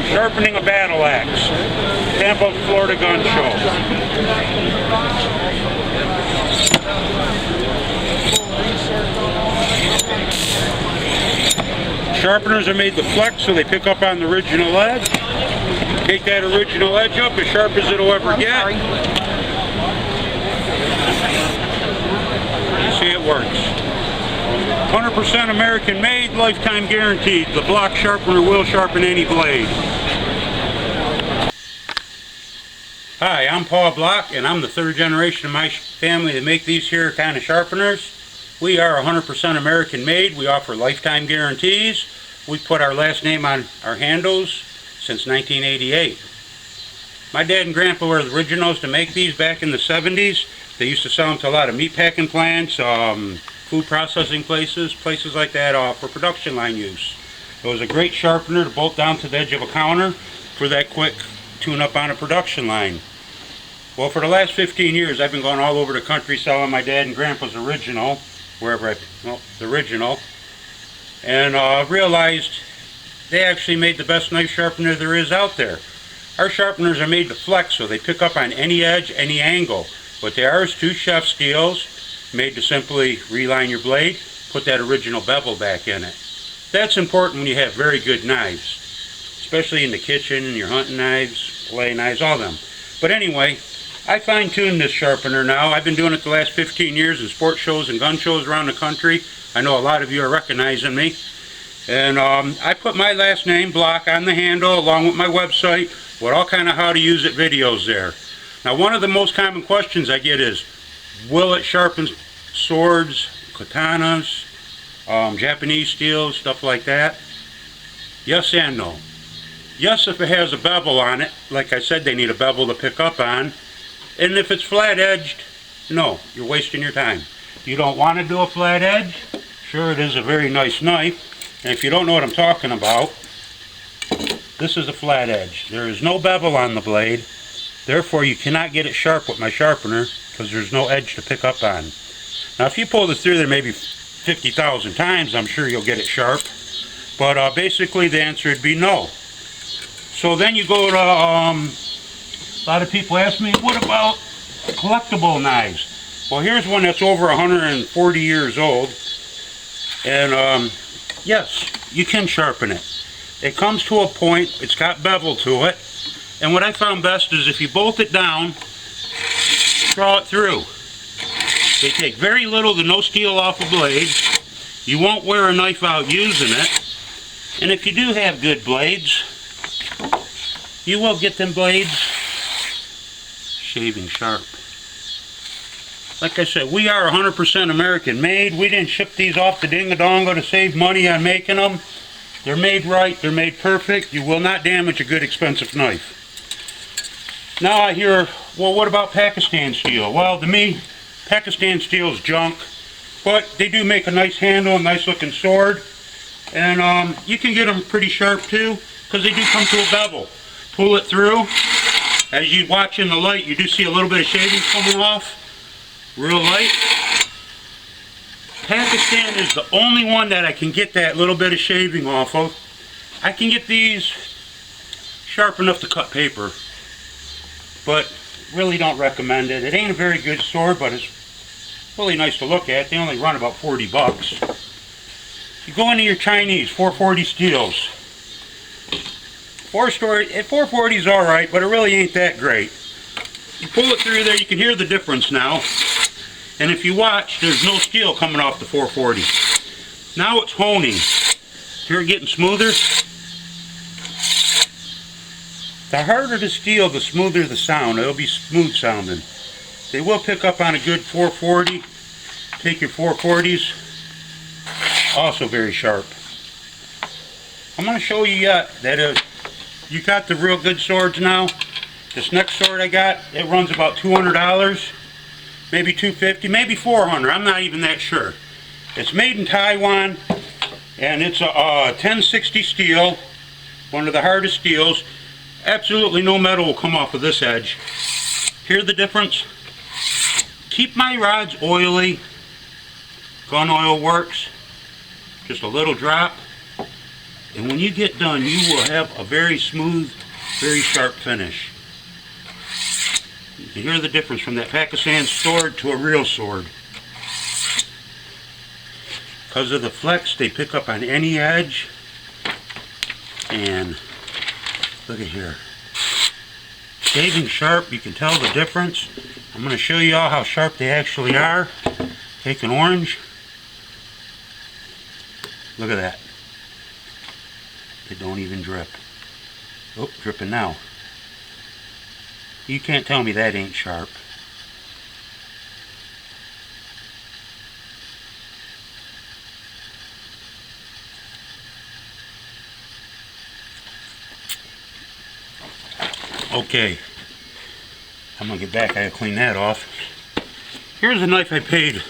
Sharpening a battle axe. Tampa, Florida gun show. Sharpeners are made to flex so they pick up on the original edge. Take that original edge up as sharp as it'll ever get. You see it works. 100% American made, lifetime guaranteed. The Block Sharpener will sharpen any blade. Hi, I'm Paul Block, and I'm the third generation of my family that make these here kind of sharpeners. We are 100% American made. We offer lifetime guarantees. We put our last name on our handles since 1988. My dad and grandpa were the originals to make these back in the 70s. They used to sell them to a lot of meat packing plants, food processing places like that for production line use. It was a great sharpener to bolt down to the edge of a counter for that quick tune-up on a production line. Well, for the last 15 years, I've been going all over the country selling my dad and grandpa's original, the original, and realized they actually made the best knife sharpener there is out there. Our sharpeners are made to flex, so they pick up on any edge, any angle. What they are is two chef steels made to simply reline your blade, put that original bevel back in it. That's important when you have very good knives, especially in the kitchen, your hunting knives, fillet knives, all them. But anyway, I fine-tuned this sharpener now. I've been doing it the last 15 years in sport shows and gun shows around the country. I know a lot of you are recognizing me. And I put my last name, Block, on the handle along with my website with all kind of how to use it videos there. Now, one of the most common questions I get is, will it sharpen swords, katanas, Japanese steels, stuff like that? Yes and no. Yes, if it has a bevel on it. Like I said, they need a bevel to pick up on. And if it's flat edged, no, you're wasting your time. You don't want to do a flat edge. Sure, it is a very nice knife. And if you don't know what I'm talking about, this is a flat edge. There is no bevel on the blade. Therefore, you cannot get it sharp with my sharpener because there's no edge to pick up on. Now, if you pull this through there maybe 50,000 times, I'm sure you'll get it sharp. But basically, the answer would be no. So then you go to, a lot of people ask me, what about collectible knives? Well, here's one that's over 140 years old. And yes, you can sharpen it. It comes to a point, it's got bevel to it. And what I found best is if you bolt it down, draw it through. They take very little to no steel off a blade. You won't wear a knife out using it. And if you do have good blades, you will get them blades shaving sharp. Like I said, we are 100% American made. We didn't ship these off to Dingadonga to save money on making them. They're made right, they're made perfect. You will not damage a good expensive knife. Now I hear, well, what about Pakistan steel? Well, to me, Pakistan steel is junk, but they do make a nice handle, a nice looking sword. And you can get them pretty sharp too, because they do come to a bevel. Pull it through. As you watch in the light, you do see a little bit of shavings coming off. Real light. Pakistan is the only one that I can get that little bit of shaving off of. I can get these sharp enough to cut paper, but really don't recommend it. It ain't a very good sword, but it's really nice to look at. They only run about 40 bucks. You go into your Chinese 440 steels. 440 is alright, but it really ain't that great. You pull it through there, you can hear the difference now. And if you watch, there's no steel coming off the 440. Now it's honing. Hear it getting smoother? The harder the steel, the smoother the sound. It'll be smooth sounding. They will pick up on a good 440. Take your 440s. Also very sharp. I'm going to show you that you got the real good swords now. This next sword I got, it runs about $200, maybe $250, maybe $400. I'm not even that sure. It's made in Taiwan, and it's a 1060 steel, one of the hardest steels. Absolutely no metal will come off of this edge. Hear the difference? Keep my rods oily. Gun oil works. Just a little drop. And when you get done, you will have a very smooth, very sharp finish. You can hear the difference from that Pakistan sword to a real sword. Because of the flex, they pick up on any edge. And look at here. Shaving sharp, you can tell the difference. I'm going to show you all how sharp they actually are. Take an orange. Look at that. They don't even drip. Oh, dripping now. You can't tell me that ain't sharp. Okay, I'm gonna get back. I gotta clean that off. Here's a knife I paid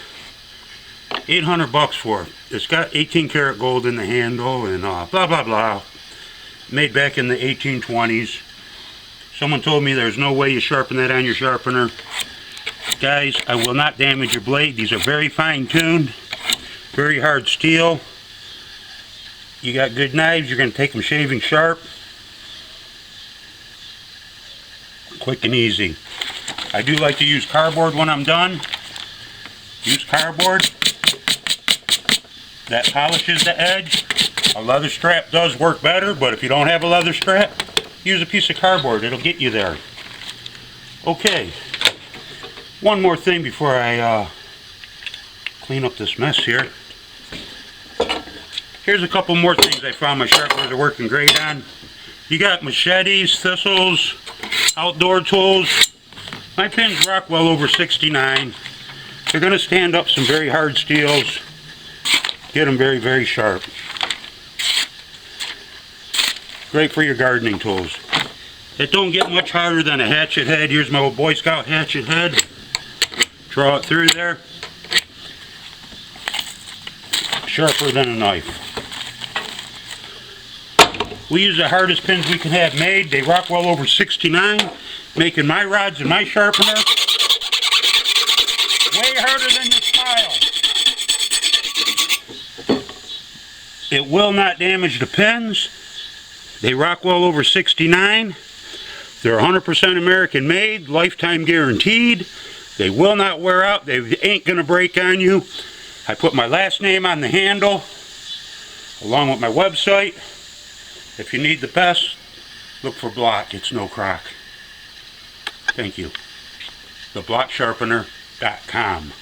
$800 for. It's got 18 karat gold in the handle and blah blah blah. Made back in the 1820s. Someone told me there's no way you sharpen that on your sharpener. Guys, I will not damage your blade. These are very fine tuned, very hard steel. You got good knives, you're gonna take them shaving sharp. Quick and easy. I do like to use cardboard when I'm done. Use cardboard. That polishes the edge. A leather strap does work better, but if you don't have a leather strap, use a piece of cardboard. It'll get you there. Okay. One more thing before I clean up this mess here. Here's a couple more things I found my sharpeners are working great on. You got machetes, thistles, outdoor tools. My pins rock well over 69. They're going to stand up some very hard steels. Get them very, very sharp. Great for your gardening tools. It don't get much harder than a hatchet head. Here's my old Boy Scout hatchet head. Draw it through there. Sharper than a knife. We use the hardest pins we can have made. They rock well over 69, making my rods and my sharpener way harder than this file. It will not damage the pins. They rock well over 69. They're 100% American made, lifetime guaranteed. They will not wear out. They ain't going to break on you. I put my last name on the handle along with my website. If you need the best, look for Block. It's no crock. Thank you. TheBlockSharpener.com.